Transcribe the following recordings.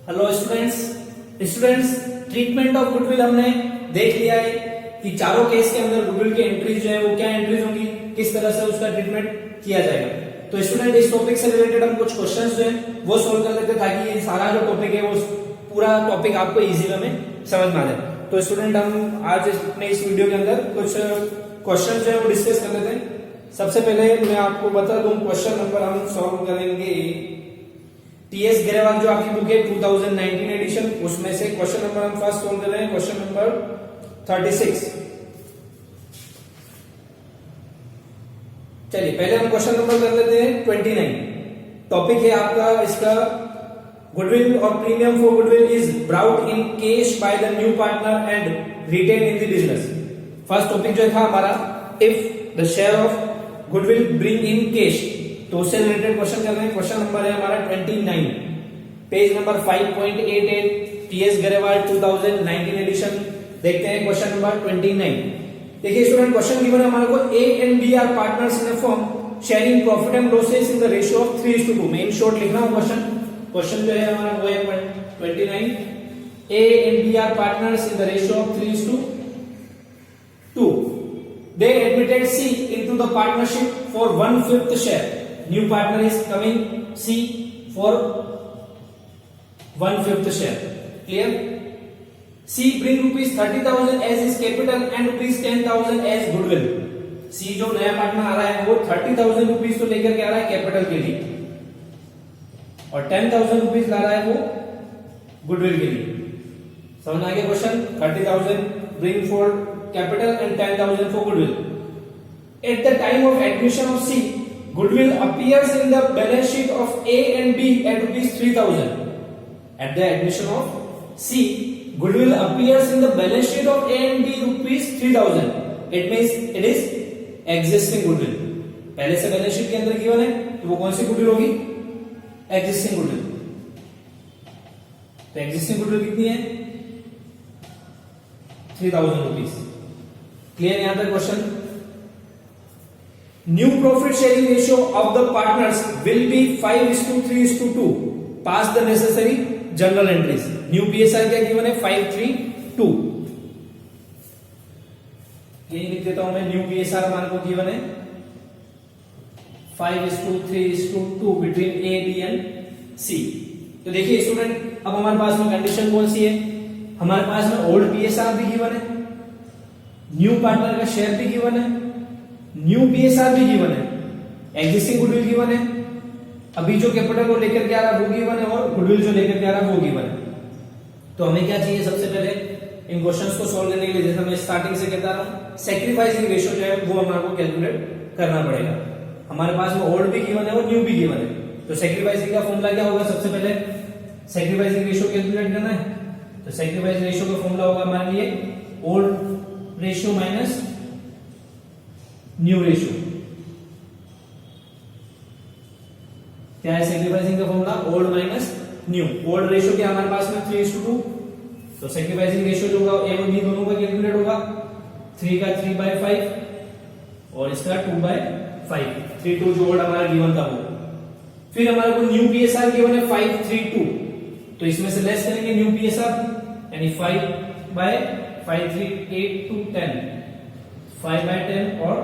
Hello students treatment of goodwill हमने देख लिया है कि चारों केस के अंदर गुडविल की एंट्रीज जो है वो क्या एंट्रीज होंगी, किस तरह से उसका ट्रीटमेंट किया जाएगा। तो स्टूडेंट इस टॉपिक से रिलेटेड हम कुछ क्वेश्चंस जो है वो सोल्व कर लेते हैं ताकि ये सारा जो टॉपिक है वो पूरा टॉपिक आपको इजी वे में समझ में आ जाए। तो स्टूडेंट हम आज अपने इस वीडियो के अंदर कुछ क्वेश्चन जो है वो डिस्कस कर लेते हैं। सबसे पहले मैं आपको बता दूं क्वेश्चन नंबर हम सॉल्व करेंगे टीएस ग्रेवाल जो आपकी बुक है 2019 एडिशन, उसमें से क्वेश्चन नंबर हम फर्स्ट सोल्व कर रहे हैं, क्वेश्चन नंबर 36। चलिए पहले हम क्वेश्चन नंबर कर लेते हैं 29। टॉपिक है आपका इसका गुडविल और premium for goodwill is brought in cash by the new partner and retain in the business. First topic जो था हमारा if the share of goodwill bring in cash, तो उससे रिलेटेड क्वेश्चन कर रहे हैं। क्वेश्चन नंबर है हमारा 29, page number 5.88, TS Grewal 2019 edition. देखते हैं क्वेश्चन नंबर 29। देखिए स्टूडेंट क्वेश्चन गिवन है हमारे को A and B are partners in a firm sharing profit and losses in the ratio of 3:2। मैं इन शॉर्ट लिख रहा हूं क्वेश्चन जो है हमारा वो है 29, A and B are partners in the ratio of 3:2। They admitted C into the partnership for 1/5 share. New partner is coming C for 1/5 share. Clear? C bring rupees 30,000 as his capital and rupees 10,000 as goodwill. C जो नया partner आ रहा है वो 30,000 rupees तो लेकर के आ रहा है कैपिटल के लिए और 10,000 रुपीज ला रहा है वो गुडविल के लिए। समझ आ गया question? 30,000 bring for capital and 10,000 for goodwill. At the time of admission of C, goodwill appears in the balance sheet of A and B at rupees 3,000. At the admission of C, goodwill appears in the balance sheet of A and B rupees 3,000. It means it is existing goodwill. पहले से balance sheet के अंदर given है तो वो कौन सी goodwill होगी? Existing goodwill. तो एग्जिस्टिंग गुडविल कितनी है? 3,000 रुपीज। क्लियर यहां तक question? New profit sharing ratio of the partners will be 5:3:2। Pass the necessary journal entries. New PSR क्या गिवन है? 5:3:2। यही लिख देता हूं मैं, न्यू पीएसआर हमारे को गिवन है 5:3:2 बिटवीन ए बी एंड सी। तो देखिए स्टूडेंट अब हमारे पास में कंडीशन कौन सी है? हमारे पास में ओल्ड पीएसआर भी गिवन है, न्यू पार्टनर का शेयर भी गिवन है, न्यू पीएसआर भी गिवन है, एग्जिस्टिंग गुडविल गिवन है, अभी जो कैपिटल वो लेकर के आ रहा है वो गिवन है और गुडविल जो लेकर के आ रहा है वो गिवन है। तो हमें क्या चाहिए? सबसे पहले इन क्वेश्चंस को सॉल्व करने के लिए जैसे मैं स्टार्टिंग से कहता रहा हूं सैक्रिफाइसिंग रेशियो जो है वो हमारे को कैलकुलेट करना पड़ेगा। हमारे पास में ओल्ड भी गिवन है और न्यू भी गिवन है। तो सैक्रिफाइसिंग का फॉर्मूला क्या होगा? सबसे पहले सैक्रिफाइसिंग रेशियो कैलकुलेट करना है तो सैक्रिफाइस रेशियो का फॉर्मूला होगा हमारे लिए old ratio minus new ratio. क्या है सैक्रिफाइसिंग का formula? Old minus new. Old ratio क्या हमारे पास में 3:2, तो सैक्रिफाइसिंग रेशियो जो होगा ए और बी दोनों का कैलकुलेट होगा 3 का 3/5 और इसका 2/5। 3:2 जो ओल्ड हमारा गिवन था वो। फिर हमारे को न्यू पीएसआर गिवन है 5:3:2, तो इसमें से लेस करेंगे न्यू पीएसआर यानी 5/5 3 8 2 10 5/10 और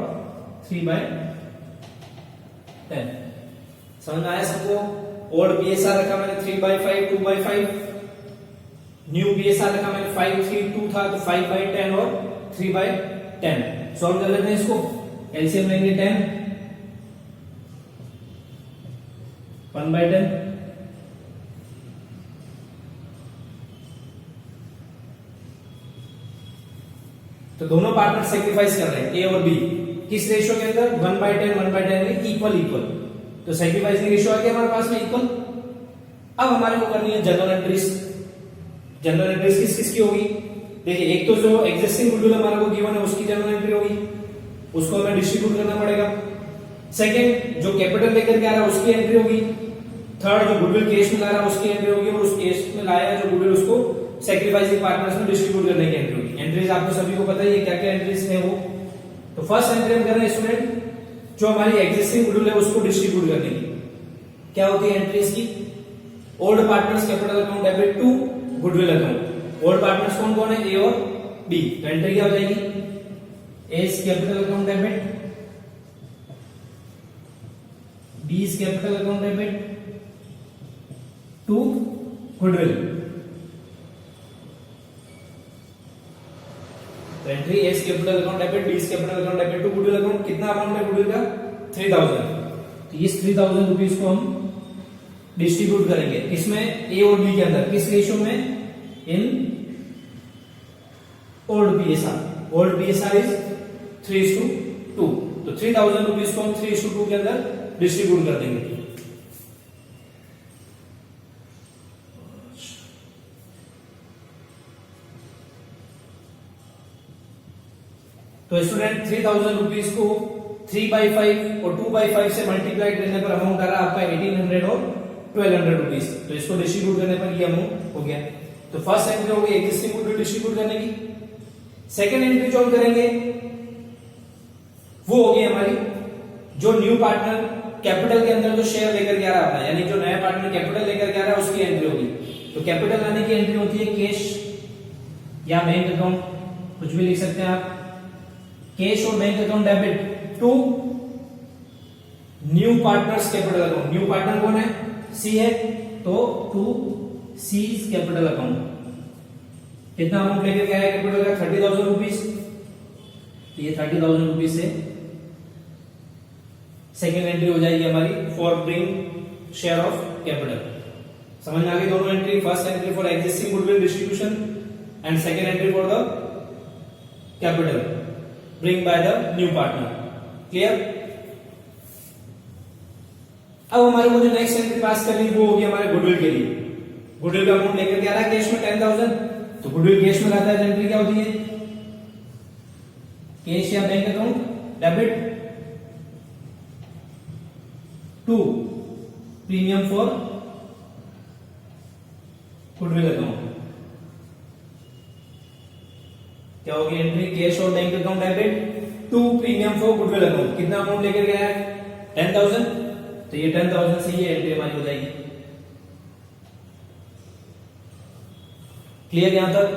3/10। समझ में आया सबको? ओल्ड पीएसआर रखा मैंने 3/5 2/5, न्यू पीएसआर रखा मैंने 5:3:2 था तो 5/10 और 3/10। सॉल्व कर लेते हैं इसको। एलसीएम लेंगे 10 1/10 तो दोनों पार्टनर सेक्रीफाइस कर रहे हैं ए और बी किस रेशियो के अंदर? 1/10 1/10 में इक्वल। तो सेक्रीफाइसिंग रेशियो आ गया हमारे पास में इक्वल। अब हमारे को करनी है जनरल एंट्रीज। जनरल एंट्रीज किस किस की होगी? देखिए एक तो जो एग्जिस्टिंग गुडविल हमारे को गिवन है उसकी जनरल एंट्री होगी, उसको हमें डिस्ट्रीब्यूट करना पड़ेगा। सेकंड जो कैपिटल लेकर के आ रहा है उसकी एंट्री होगी। थर्ड जो गुडविल केस में ला रहा है उसकी एंट्री होगी और उस केस में लाया जो गुडविल उसको सैक्रिफाइसिंग पार्टनर्स में डिस्ट्रीब्यूट करने की एंट्री होगी। एंट्रीज आपको सभी को पता है क्या क्या एंट्रीज है वो। तो फर्स्ट एंट्री हम कर रहे हैं स्टूडेंट जो हमारी एग्जिस्टिंग गुडविल है उसको डिस्ट्रीब्यूट करने की। क्या होती है एंट्रीज की? Old partners capital account debit to goodwill account. Old partners कौन कौन है, ए और बी। तो एंट्री क्या हो जाएगी, A is capital account debit, B is capital account debit to goodwill. तो entry A is capital account debit, B is capital account debit to goodwill account. कितना अमाउंट है गुडविल का, 3000। तो इस 3000 रुपीज को हम डिस्ट्रीब्यूट करेंगे इसमें ए और बी के अंदर, किस रेशियो में, in old BSR. Old BSR is 3:2। तो 3000 रुपीज को हम 3:2 के अंदर डिस्ट्रीब्यूट कर देंगे। तो स्टूडेंट 3000 रुपीज को 3/5 और 2/5 से मल्टीप्लाई करने पर अमाउंट आ रहा है आपका 1800 और 1200 रुपीज। तो इसको डिस्ट्रीब्यूट करने पर ये अमाउंट हो गया। तो फर्स्ट एंट्री हो गई एग्जिस्टिंग गुडविल डिस्ट्रीब्यूट करने की। सेकेंड एंट्री जो हम करेंगे वो होगी हमारी, जो न्यू पार्टनर कैपिटल के अंदर जो शेयर लेकर के आ रहा है अपना, यानी जो नया पार्टनर कैपिटल लेकर के आ रहा है उसकी एंट्री होगी। तो कैपिटल लाने की एंट्री होती है कैश या बैंक अकाउंट, कुछ भी लिख सकते हैं आप। कैश और bank account debit to new partners capital account. New partner कौन है, सी है, तो टू सी कैपिटल अकाउंट। कितना अमाउंट लेकर के आया कैपिटल का, 30,000 रुपीज। तो ये 30,000 रुपीज से सेकेंड एंट्री हो जाएगी हमारी for bring share of capital. समझ में आ गई दोनों entry, first entry for existing goodwill distribution and second entry for the capital bring bye the new partner. Clear. अब हमारे को जो नेक्स्ट एंट्री पास करनी वो होगी हमारे गुडविल के लिए। गुडविल का अमाउंट लेकर के आ रहा है कैश में 10,000। तो गुडविल कैश में लाता है, एंट्री क्या होती है, कैश या bank account debit to premium for goodwill account. क्या होगी एंट्री, कैश और bank account debit to premium for goodwill account. कितना अमाउंट लेकर गया है, 10,000। तो ये 10,000 से ये एंट्री हमारी हो जाएगी। क्लियर यहां तक।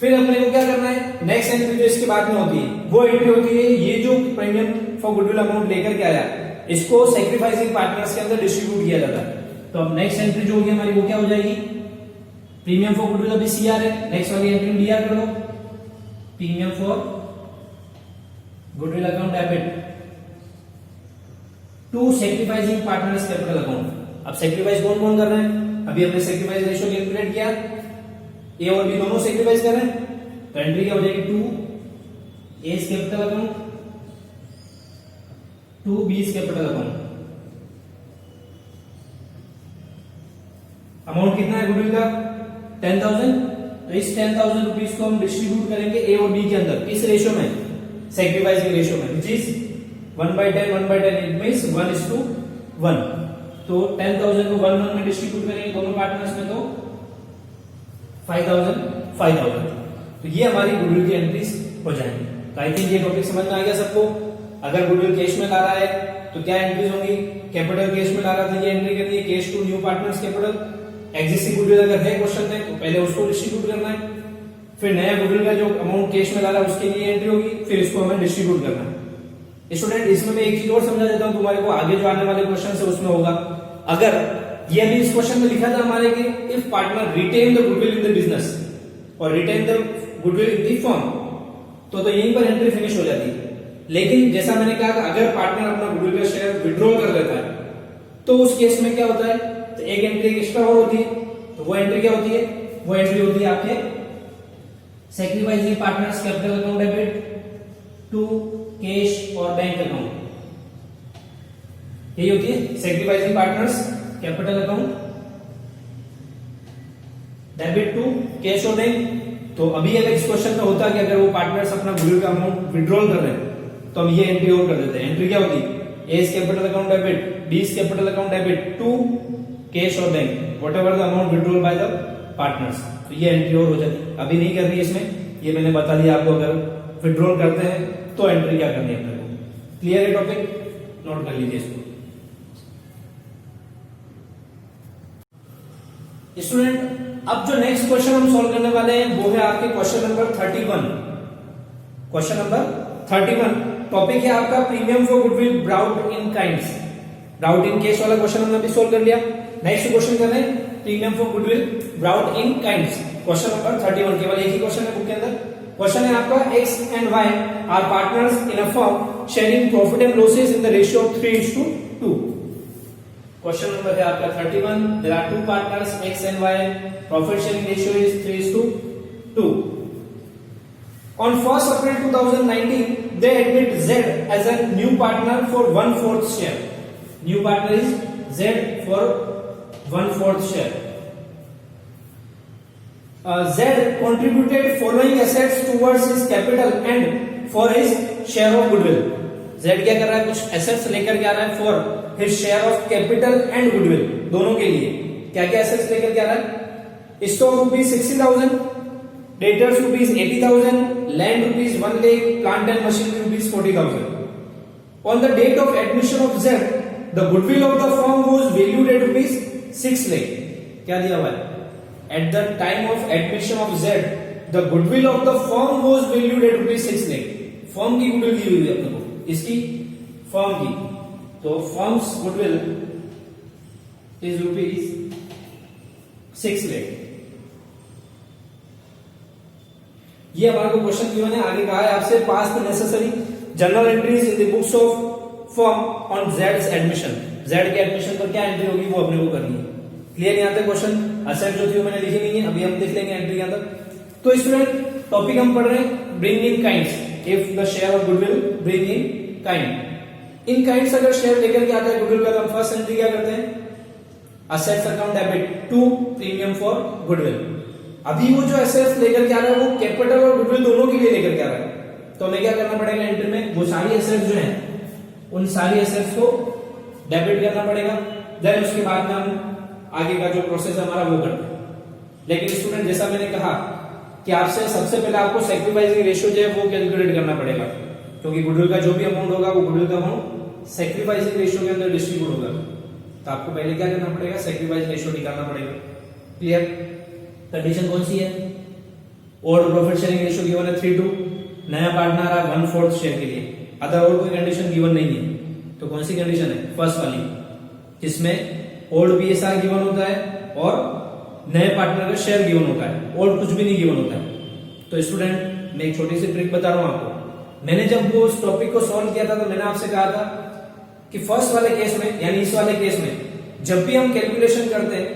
फिर अपने को क्या करना है, नेक्स्ट एंट्री जो इसके बाद में होती है वो एंट्री होती है, ये जो प्रीमियम फॉर गुडविल अमाउंट लेकर के आया इसको सैक्रिफाइसिंग पार्टनर्स के अंदर डिस्ट्रीब्यूट किया जाता है। तो अब नेक्स्ट एंट्री जो होगी हमारी वो क्या हो जाएगी, प्रीमियम फॉर गुडविल अभी सीआर है, नेक्स्ट वाली एंट्री में डीआर कर दो, premium for goodwill account debit to sacrificing partners capital account. अब सैक्रिफाइस कौन कौन कर रहे हैं, अभी हमने सैक्रिफाइस रेशियो कैलकुलेट किया, ए और बी दोनों सैक्रिफाइस कर रहे हैं। तो एंट्री क्या हो जाएगी, to A capital account to B capital account. Amount कितना है गुडविल का, 10,000। तो इस 10,000 रुपीज को हम डिस्ट्रीब्यूट करेंगे ए और बी के अंदर, इस रेशियो में, सैक्रिफाइसिंग रेशियो में, विच इज 1/10 1/10, इट मींस 1:1। तो 10,000 को 1:1 में डिस्ट्रीब्यूट करेंगे दोनों पार्टनर्स में, तो 5,000। तो ये हमारी गुडविल की एंट्रीज हो जाएंगी। तो आई थिंक ये टॉपिक समझ में आ गया सबको। अगर गुडविल कैश में ला रहा है तो क्या एंट्रीज होंगी, कैपिटल कैश में ला रहा था, ये एंट्री करनी है, cash to new partners capital. Existing goodwill अगर है क्वेश्चन में तो पहले उसको डिस्ट्रीब्यूट करना है, फिर नया गुडविल का जो अमाउंट कैश में ला रहा है उसके लिए एंट्री होगी, फिर इसको हमें डिस्ट्रीब्यूट करना है। स्टूडेंट इसमें मैं एक चीज और समझा देता हूं तुम्हारे को, आगे जो आने वाले क्वेश्चन है उसमें होगा। अगर ये अभी इस क्वेश्चन में लिखा था हमारे कि if partner retain the goodwill in the business और retain the goodwill in the firm, तो यहीं पर एंट्री फिनिश हो जाती है। लेकिन जैसा मैंने कहा अगर पार्टनर अपना गुडविल का शेयर विड्रॉ कर लेता है तो उस केस में क्या होता है, तो एक एंट्री एक्स्ट्रा और होती है। तो वो एंट्री क्या होती है, वो एंट्री होती है आपके sacrificing partners capital account debit to cash और बैंक अकाउंट। यही होती है sacrificing partners capital account debit to cash और बैंक। तो अभी अगर इस क्वेश्चन में होता कि अगर वो पार्टनर्स अपना गुडविल का अमाउंट विड्रॉल कर रहे हैं तो हम ये एंट्री और कर देते हैं। एंट्री क्या होती है, A is capital account debit, B is capital account debit to cash और bank, whatever the amount withdrawal by the partners. तो ये एंट्री और हो जाती। अभी नहीं करनी है इसमें, ये मैंने बता दिया आपको। अगर विड्रॉल करते हैं तो एंट्री क्या करनी है अपने को। क्लियर है टॉपिक, नोट कर लीजिए इसको। स्टूडेंट अब जो नेक्स्ट क्वेश्चन हम सॉल्व करने वाले हैं वो है आपके question number 31। Question number 31 topic है आपका premium for goodwill brought in kinds. Brought in case वाला क्वेश्चन हमने अभी सॉल्व कर लिया। नेक्स्ट क्वेश्चन कर रहे हैं premium for goodwill brought in kinds, question number 31। केवल एक ही क्वेश्चन है बुक के अंदर। क्वेश्चन है आपका x and y are partners in a firm sharing profit and losses in the ratio of 3:2। Question number है आपका 31। There are two partners x and y, profit sharing ratio is 3:2। On 1st April 2019, they admit Z as a new partner for 1/4 share. New partner is Z for 1/4 share. Z contributed following assets towards his capital and for his share of goodwill. Z क्या कर रहा है, कुछ assets लेकर के आ रहा है for his share of capital and goodwill, दोनों के लिए क्या क्या assets लेकर के आ रहा है। Stock rupees 60,000, debtors rupees 80,000, land rupees 1 lakh, plant and machinery rupees 40,000. On the date of admission of Z, the goodwill of the firm was valued at rupees 6 lakh. क्या दिया हुआ है, at the time of admission of Z, the goodwill of the firm was valued at rupees 6 lakh. Firm की goodwill दी हुई है अपने को, इसकी फर्म की, तो firms goodwill is rupees 6 lakh। ये हमारे को क्वेश्चन गिवन है। आगे कहा है आपसे pass the necessary journal entries in the books of firm on जेड्स एडमिशन। जेड के एडमिशन पर क्या एंट्री होगी वो अपने को करनी है। क्लियर यहाँ तक क्वेश्चन। असेट जो थी वो मैंने लिखी नहीं है, अभी हम देख लेंगे एंट्री के अंदर। तो स्टूडेंट टॉपिक हम पढ़ रहे हैं bring in kinds. If the share of goodwill bring in kind, in kinds अगर शेयर लेकर के आता है गुडविल का, तो हम फर्स्ट एंट्री क्या करते हैं, assets account debit to premium for goodwill. अभी वो जो एसेट्स लेकर के आ रहा है वो कैपिटल और गुडविल दोनों के लिए लेकर के आ रहा है, तो हमें क्या करना पड़ेगा एंट्री में, वो सारी एसेट्स जो हैं उन सारी एसेट्स को डेबिट करना पड़ेगा। देन उसके बाद में हम आगे का जो प्रोसेस है हमारा वो करते हैं। लेकिन स्टूडेंट जैसा मैंने कहा कि आपसे सबसे पहले आपको सैक्रिफाइसिंग रेशियो जो है वो कैलकुलेट करना पड़ेगा, क्योंकि गुडविल का जो भी अमाउंट होगा वो गुडविल का अमाउंट सैक्रिफाइसिंग रेशियो के अंदर डिस्ट्रीब्यूट होगा। तो आपको पहले क्या करना पड़ेगा, सैक्रिफाइस रेशियो निकालना पड़ेगा। क्लियर। कंडीशन कौन सी है, old profit sharing ratio given है 3:2, नया पार्टनर आ 1/4 शेयर के लिए, अदर और कोई कंडीशन गिवन नहीं है। तो कौन सी कंडीशन है, फर्स्ट वाली, जिसमें ओल्ड बीएसआर गिवन होता है और नए पार्टनर का शेयर गिवन होता है, ओल्ड कुछ भी नहीं गिवन होता है। तो स्टूडेंट मैं एक छोटी सी ट्रिक बता रहा हूं आपको। मैंने जब वो उस टॉपिक को सॉल्व किया था तो मैंने आपसे कहा था कि फर्स्ट वाले केस में यानी इस वाले केस में जब भी हम कैलकुलेशन करते हैं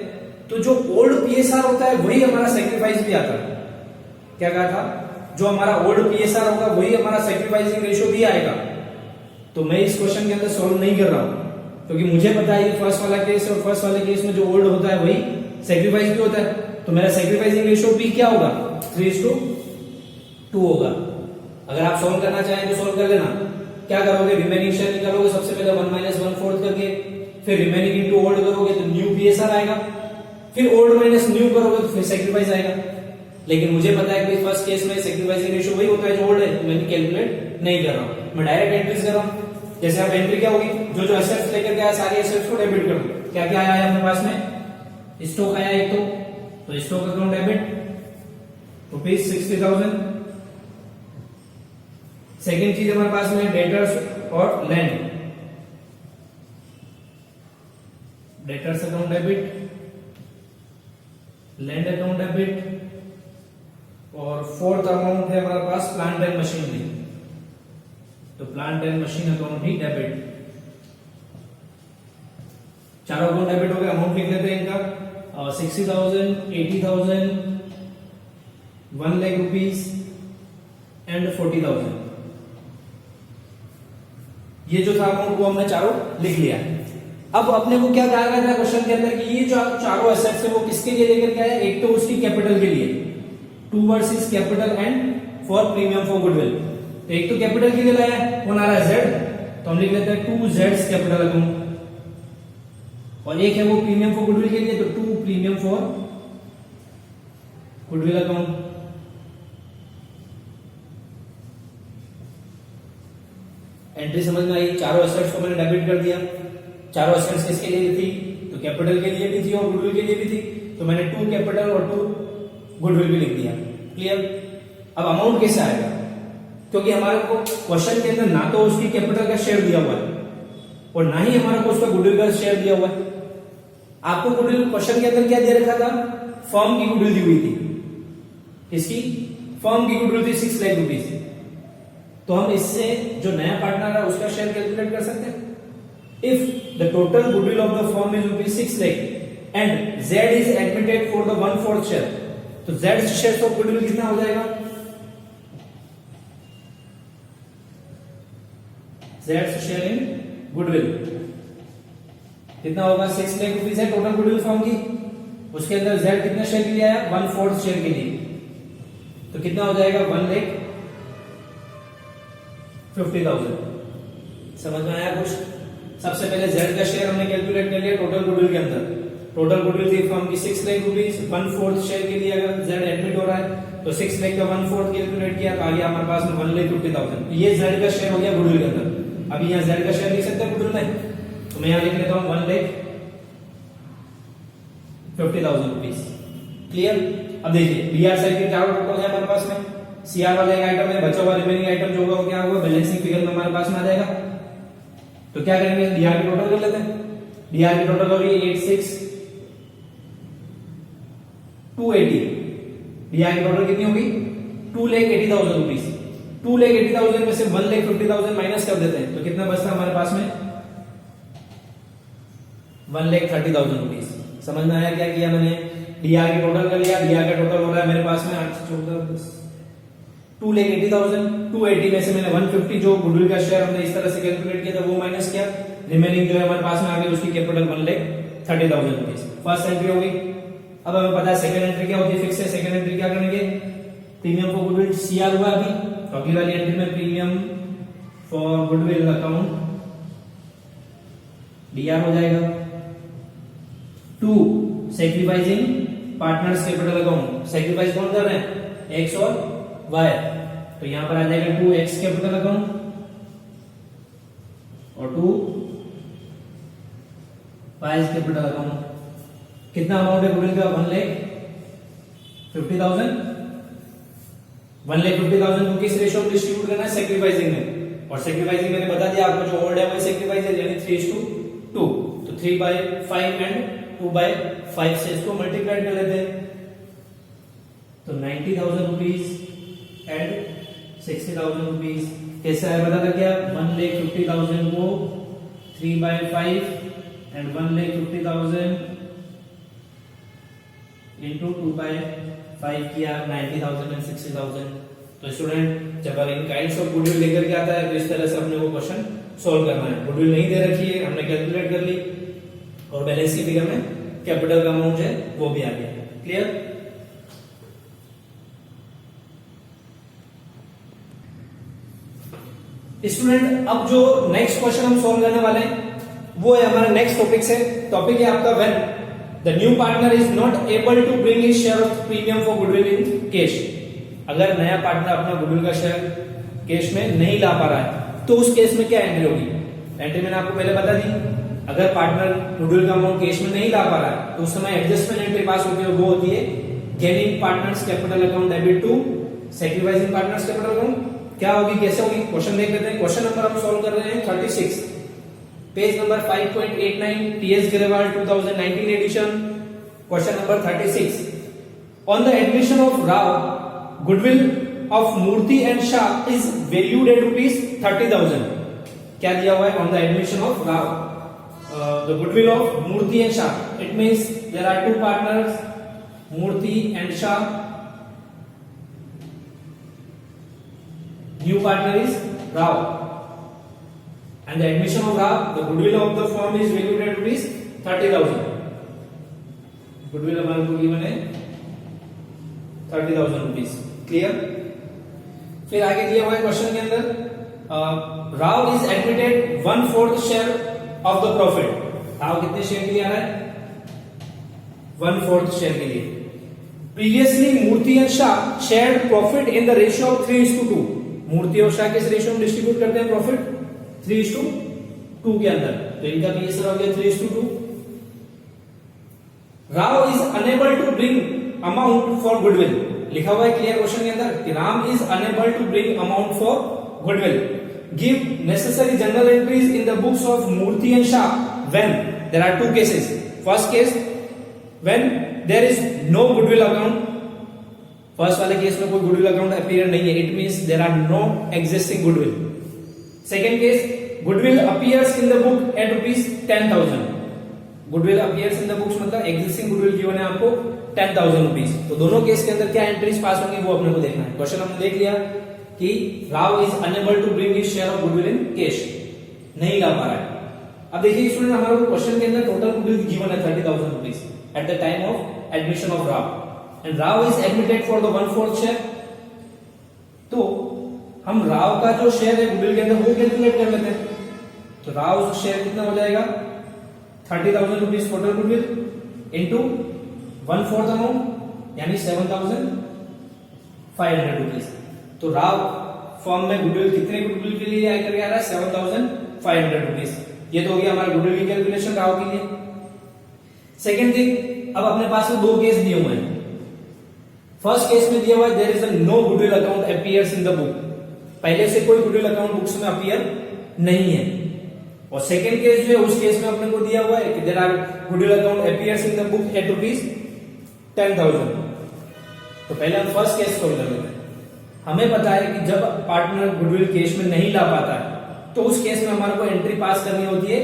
तो जो ओल्ड पीएसआर होता है वही हमारा सैक्रिफाइस भी आता है। क्या कहा था, जो हमारा ओल्ड पीएसआर होगा वही हमारा सैक्रिफाइसिंग रेशियो भी आएगा। तो मैं इस क्वेश्चन के अंदर सॉल्व नहीं कर रहा हूं, क्योंकि मुझे पता है कि फर्स्ट वाला केस और फर्स्ट वाले केस में जो ओल्ड होता है वही सैक्रिफाइस भी होता है। तो मेरा सैक्रिफाइसिंग रेशियो भी क्या होगा, 3:2 होगा। अगर आप सॉल्व करना चाहें तो सॉल्व कर लेना। क्या करोगे, रिमेनिंग शेयर निकालोगे सबसे पहले 1 - 1/4 करके, फिर रिमेनिंग इनटू ओल्ड करोगे तो न्यू पीएसआर आएगा, फिर ओल्ड माइनस न्यू करोगे तो फिर सैक्रिफाइस आएगा। लेकिन मुझे पता है कि फर्स्ट केस में सैक्रिफाइसिंग रेशियो वही होता है जो ओल्ड है, तो मैंने कैलकुलेट नहीं कर रहा हूं, मैं डायरेक्ट एंट्रीज कर रहा हूं। जैसे आप एंट्री क्या होगी, जो जो एसेट्स लेकर गया सारी एसेट्स को डेबिट कर दो। क्या क्या आया है अपने पास में, स्टॉक आया एक, तो stock account debit rupees 60,000। Second चीज हमारे पास में डेटर्स और land, debtors account debit, land account debit, और फोर्थ अमाउंट है हमारे पास प्लांट एंड मशीनरी, तो plant and machine account he debit. चारों अकाउंट डेबिट हो गए। अमाउंट लिख लेते हैं इनका, 60,000, 80,000, 1 लाख रुपीज एंड 40,000। ये जो था अमाउंट वो हमने चारों लिख लिया। अब अपने को क्या कहा गया था क्वेश्चन के अंदर कि ये जो चारों एसेट्स है वो किसके लिए लेकर के आए, एक तो उसकी कैपिटल के लिए, towards his capital and for premium for goodwill. तो एक तो कैपिटल के लिए लाया है, कौन आ रहा है, जेड, तो हम लिख लेते हैं 2 जेड्स कैपिटल अकाउंट, और एक है वो प्रीमियम फॉर गुडविल के लिए, तो 2 premium for goodwill account. Entry समझ में आई, चारों एसेट्स को मैंने डेबिट कर दिया। चारों एसेट्स किसके लिए थी, तो कैपिटल के लिए भी थी और गुडविल के लिए भी थी। तो मैंने 2 कैपिटल और 2 गुडविल भी लिख दिया। क्लियर। अब अमाउंट कैसे आएगा, क्योंकि हमारे को क्वेश्चन के अंदर ना तो उसकी कैपिटल का शेयर दिया हुआ है और ना ही हमारे को उसका गुडविल का शेयर दिया हुआ है। आपको गुडविल क्वेश्चन के अंदर क्या दे रखा था, फर्म की गुडविल दी हुई थी। इसकी फर्म की गुडविल थी 6 लाख रुपीस। तो हम इससे जो नया पार्टनर है उसका शेयर कैलकुलेट कर सकते हैं। If the total goodwill of the firm is rupees 6 lakh and Z is admitted for the 1/4 share, तो Z शेयर ऑफ गुडविल कितना हो जाएगा, Z शेयर इन गुडविल कितना होगा, 6 लाख रुपीस है टोटल गुडविल फर्म की, उसके अंदर Z कितना शेयर के लिए आया, 1/4 शेयर के लिए, तो कितना हो जाएगा 1,50,000। समझ में आया कुछ। सबसे पहले Z का शेयर हमने कैलकुलेट कर लिया टोटल गुडविल के अंदर। टोटल गुडविल थी फर्म की 6 लाख रुपीस, 1/4 शेयर के लिए अगर Z एडमिट हो रहा है तो 6 लाख का 1/4 कैलकुलेट किया तो आ गया हमारे पास में 1,50,000। ये Z का शेयर हो गया गुडविल के अंदर। अभी यहाँ Z का शेयर लिख सकते हैं गुडविल में, तो मैं यहाँ लिख लेता हूँ 1,50,000 रुपीस। क्लियर। अब देखिए BR साइड के चारों टोटल है हमारे पास में, CR वाला एक आइटम है, बचा हुआ रिमेनिंग आइटम जो होगा वो क्या होगा, बैलेंसिंग फिगर में हमारे पास में आ जाएगा। तो क्या करेंगे, BR की टोटल कर लेते हैं। BR की टोटल होगी 86,280। BR की टोटल कितनी होगी, 2,80,000 रुपीस। 2,80,000 में से 1,50,000 माइनस कर देते हैं तो कितना बचता हमारे पास में, 1,30,000 रुपीस। समझ में आया क्या किया मैंने, DR की टोटल कर लिया। BR का टोटल हो रहा है मेरे पास में 2,80,000, 280 में से मैंने 150 जो गुडविल का शेयर हमने इस तरह से कैलकुलेट किया था वो माइनस किया, रिमेनिंग जो है हमारे पास में आ गई उसकी कैपिटल 1,30,000 रुपीस। फर्स्ट एंट्री हो गई। अब हमें पता है सेकंड एंट्री क्या होती है, फिक्स है। सेकंड एंट्री क्या करेंगे, प्रीमियम फॉर गुडविल CR हुआ अभी, तो अगली वाली एंट्री में premium for goodwill account DR हो जाएगा। 2 sacrificing partners capital account, sacrifice कौन कर रहे हैं, X और Y, तो यहां पर आ जाएगा 2X कैपिटल अकाउंट और 2Y कैपिटल अकाउंट। कितना अमाउंट है गुडविल का, 1,50,000। 1,50,000 को किस रेशियो में डिस्ट्रीब्यूट करना है, सैक्रिफाइसिंग में, और सैक्रिफाइसिंग मैंने बता दिया आपको जो ओल्ड है वो सैक्रिफाइस है, यानी 3:2, तो 3/5 एंड 2/5 से इसको मल्टीप्लाई कर लेते हैं तो 90,000 रुपीज एंड 60,000 रुपीज। कैसे है बता था क्या, 1,50,000 को 3/5 एंड 1,50,000 इंटू 2/5 किया, 90,000 एंड 60,000। तो स्टूडेंट जब इन काइंड्स ऑफ गुडविल लेकर के आता है तो इस तरह से अपने वो क्वेश्चन सॉल्व करना है। गुडविल नहीं दे रखी है, हमने कैलकुलेट कर ली और बैलेंस की फिगर में कैपिटल का अमाउंट है वो भी आ गया। क्लियर। स्टूडेंट अब जो नेक्स्ट क्वेश्चन हम सॉल्व करने वाले हैं वो है हमारा नेक्स्ट टॉपिक से। टॉपिक है आपका when the new partner is not able to bring his share of premium for goodwill in cash. अगर नया पार्टनर अपना गुडविल का शेयर कैश में नहीं ला पा रहा है तो उस केस में क्या एंट्री होगी। एंट्री मैंने आपको पहले बता दी, अगर पार्टनर गुडविल का अमाउंट कैश में नहीं ला पा रहा है तो उस समय एडजस्टमेंट एंट्री पास होती है, वो होती है gaining partners capital account debit to sacrificing partners capital account. क्या होगी, कैसे होगी, क्वेश्चन देख लेते हैं। क्वेश्चन नंबर हम सॉल्व कर रहे हैं 36, page number 5.89, TS Grewal 2019 edition. Question number 36, on the admission of Rao goodwill of Murthy and Shah is valued at ₹30,000। क्या दिया हुआ है, on the admission of Rao the goodwill of Murthy and Shah. It means there are two partners, Murthy and Shah. New partner is Rao. And the admission of Rao, the goodwill of the firm is valued at ₹30,000. Goodwill हमारे को given है 30,000 rupees. Clear? फिर आगे दिया हुआ है question के अंदर, Rao is admitted 1/4 share of the profit. Rao कितने शेयर के लिए आ रहा है, 1/4 शेयर के लिए। Previously Murthy and Shah shared profit in the ratio of 3:2। Murthy और शाह किस रेशियो में डिस्ट्रीब्यूट करते हैं प्रॉफिट, 3:2 के अंदर, तो इनका भी इस तरह हो गया 3:2। Rao is unable to bring amount for goodwill, लिखा हुआ है क्लियर क्वेश्चन के अंदर कि Ram is unable to bring amount for goodwill. Give necessary journal entries in the books of Murthy and Shah when there are two cases. First case when there is no goodwill account, first वाले case में कोई goodwill account appear नहीं है, it means there are no existing goodwill. Second case goodwill appears in the book at ₹10,000, goodwill appears in the books मतलब existing goodwill given है आपको 10,000 rupees. तो दोनों केस के अंदर क्या एंट्रीज पास होंगी वो अपने को देखना है। क्वेश्चन हमने देख लिया कि Rao is unable to bring his share of goodwill in cash, नहीं ला पा रहा है। अब देखिए स्टूडेंट हमारे को क्वेश्चन के अंदर टोटल गुडविल गिवन है 30,000 rupees at the time of admission of Rao and Rao is admitted for the 1/4 share. तो हम राव का जो शेयर है गुडविल के अंदर वो कैलकुलेट कर लेते हैं। तो राव शेयर कितना हो जाएगा 30,000 rupees total goodwill into 1/4 amount यानी 7,500 रुपीज। तो राव फॉर्म में गुडविल कितने गुडविल के लिए आकर के आ रहा है 7,500 रुपीज। ये तो हो गया हमारा गुडविल की कैलकुलेशन राव के लिए। सेकेंड थिंग, अब अपने पास में दो केस दिए हुए हैं। फर्स्ट केस में दिया हुआ है there is a no goodwill account appears in the book, पहले से कोई गुडविल अकाउंट बुक्स में अपीयर नहीं है। और सेकेंड केस जो है उस केस में अपने को दिया हुआ है कि there are goodwill account appears in the book at ₹10,000। तो पहले हम फर्स्ट केस सॉल्व कर लेते हैं। हमें पता है कि जब पार्टनर गुडविल केस में नहीं ला पाता है तो उस केस में हमारे को एंट्री पास करनी होती है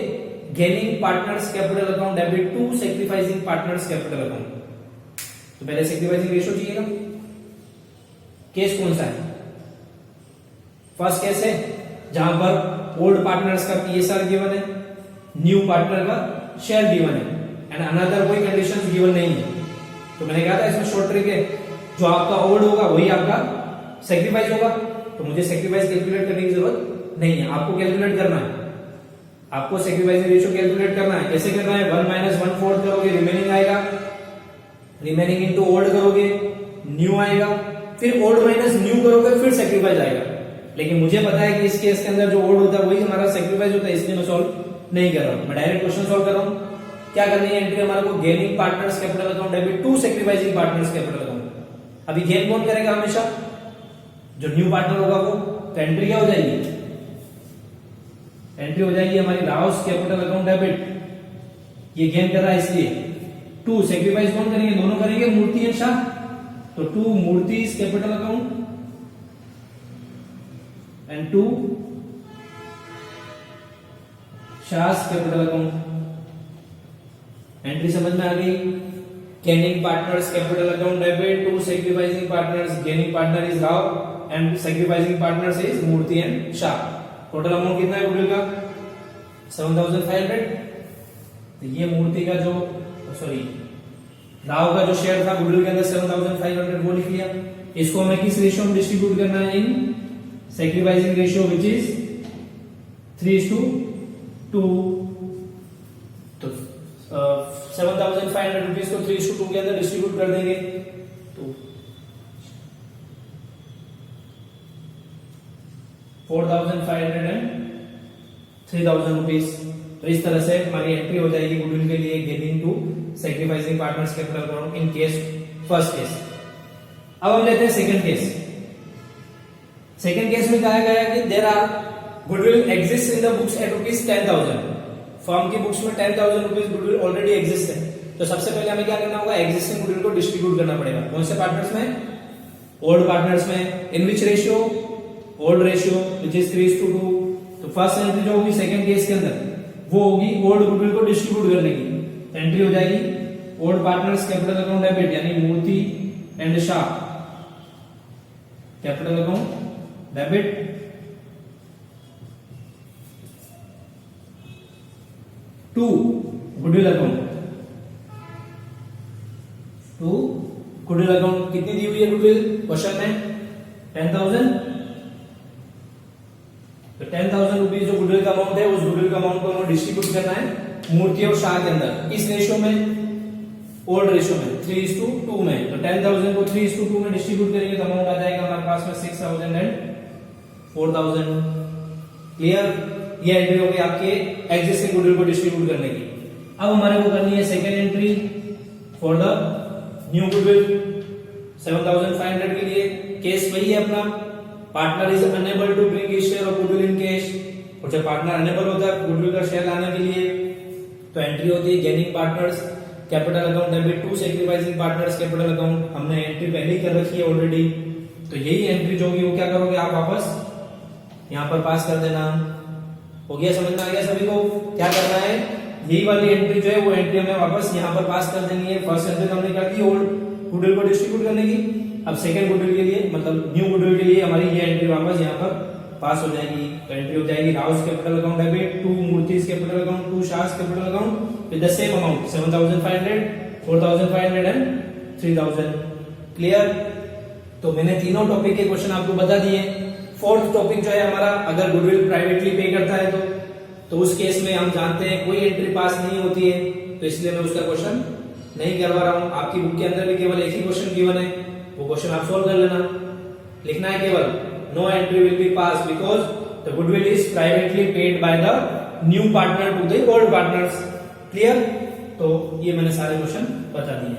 gaining partners capital account debit to sacrificing partners capital account. तो पहले सैक्रिफाइसिंग रेशियो चाहिएगा। केस कौन सा है? फर्स्ट केस है जहां पर ओल्ड पार्टनर्स का पीएसआर गिवन है, न्यू पार्टनर का शेयर गिवन है एंड अनदर कोई कंडीशंस गिवन नहीं है। तो मैंने कहा था इसमें शॉर्ट ट्रिक है, जो आपका ओल्ड होगा वही आपका सैक्रिफाइस होगा। तो मुझे सैक्रिफाइस कैलकुलेट करने की जरूरत नहीं है, आपको कैलकुलेट करना है। आपको सैक्रिफाइस रेशियो कैलकुलेट करना है। कैसे करना है? 1 - 1/4 करोगे, रिमेनिंग आएगा, रिमेनिंग इंटू ओल्ड करोगे, न्यू आएगा, फिर ओल्ड माइनस न्यू करोगे, फिर सैक्रिफाइस आएगा। लेकिन मुझे पता है कि इस केस के अंदर जो ओल्ड होता है वही हमारा सैक्रिफाइस होता है, इसलिए मैं सॉल्व नहीं कर रहा हूं, मैं डायरेक्ट क्वेश्चन सॉल्व कर रहा हूं। क्या करनी है एंट्री हमारे को? Gaining partners capital account debit to sacrificing partners capital account. अभी गेन कौन करेगा? हमेशा जो न्यू पार्टनर होगा वो। तो एंट्री क्या हो जाएगी? एंट्री हो जाएगी हमारी राउस कैपिटल अकाउंट डेबिट, ये गेन कर रहा है इसलिए टू सैक्रिफाइस कौन करेंगे? दोनों करेंगे, मूर्ति एंड शाह। तो to Murthy capital account and to Shah's capital account. Entry समझ में आ गई? Gaining partners capital account debit to sacrificing partners, gaining partner is Rao and sacrificing partners is Murthy and Shah. Total amount कितना है गुडविल का? 7,500। तो ये मूर्ति का जो राव का जो शेयर था गुडविल के अंदर 7,500 वो लिख लिया। इसको हमें किस रेशियो में डिस्ट्रीब्यूट करना है? इन सैक्रिफाइसिंग रेशियो विच इज 3:2। तो 7,500 रुपीज को 3:2 के अंदर डिस्ट्रीब्यूट कर देंगे। तो 4,500 एंड 3,000 रुपीज। तो इस तरह से हमारी एंट्री हो जाएगी गुडविल के लिए gaining to sacrificing partners capital account in case first case. अब हम लेते हैं सेकंड केस। सेकंड केस में कहा गया कि there are goodwill exist in the books at ₹10,000। Firm की बुक्स में 10,000 रुपीज गुडविल ऑलरेडी एग्जिस्ट है। तो सबसे पहले हमें क्या करना होगा? एग्जिस्टिंग गुडविल को डिस्ट्रीब्यूट करना पड़ेगा। कौन से पार्टनर्स में? ओल्ड पार्टनर्स में। In which ratio? Old ratio which is 3:2। तो फर्स्ट एंट्री जो होगी सेकंड केस के अंदर वो होगी ओल्ड गुडविल को डिस्ट्रीब्यूट करने की। एंट्री हो जाएगी old partners capital account debit यानी Murthy and Shah capital account debit to goodwill account. To goodwill account कितनी दी हुई है गुडविल क्वेश्चन में? 10,000। तो 10,000 रुपीज जो गुडविल का अमाउंट है उस गुडविल का अमाउंट को हमें डिस्ट्रीब्यूट करना है मूर्ति और शाह के अंदर। इस रेशियो में, ओल्ड रेशियो में 3:2 में। तो 10,000 को 3:2 में डिस्ट्रीब्यूट करेंगे तो अमाउंट आ जाएगा हमारे पास में 6,000 एंड 4,000। क्लियर? ये एंट्री हो गई आपके एग्जिस्टिंग गुडविल को डिस्ट्रीब्यूट करने की। अब हमारे को करनी है second entry for the new goodwill 7500 के लिए। केस वही है अपना, partner is unable to bring his share of goodwill in cash, और जब पार्टनर अनेबल होता है गुडविल का शेयर लाने के लिए तो एंट्री होती है gaining partners capital account debit to sacrificing partners capital account. हमने एंट्री पहले ही कर रखी है ऑलरेडी, तो यही एंट्री जो होगी वो क्या करोगे आप वापस यहाँ पर पास कर देना। हो गया, समझ में आ गया सभी को? क्या करना है, यही वाली एंट्री जो है वो एंट्री हमें वापस यहाँ पर पास कर देनी है। फर्स्ट एंट्री हमने कर दी ओल्ड गुडविल को डिस्ट्रीब्यूट करने की, अब सेकंड गुडविल के लिए मतलब न्यू गुडविल के लिए हमारी ये एंट्री वापस यहाँ पर पास हो जाएगी। तो एंट्री हो जाएगी Rao's capital account debit to Murthy's capital account to Shah's capital account with the same amount 7500, 4500 and 3000। Clear? तो मैंने तीनों टॉपिक के क्वेश्चन आपको बता दिए। फोर्थ टॉपिक जो है हमारा, अगर गुडविल प्राइवेटली पे करता है तो उस केस में हम जानते हैं कोई एंट्री पास नहीं होती है, तो इसलिए मैं उसका क्वेश्चन नहीं करवा रहा हूं। आपकी बुक के अंदर भी केवल एक ही क्वेश्चन गिवन है, वो क्वेश्चन आप सोल्व कर लेना। लिखना है केवल no entry will be pass because the goodwill is privately paid by the new partner to the old partners. Clear? तो ये मैंने सारे क्वेश्चन बता दिए।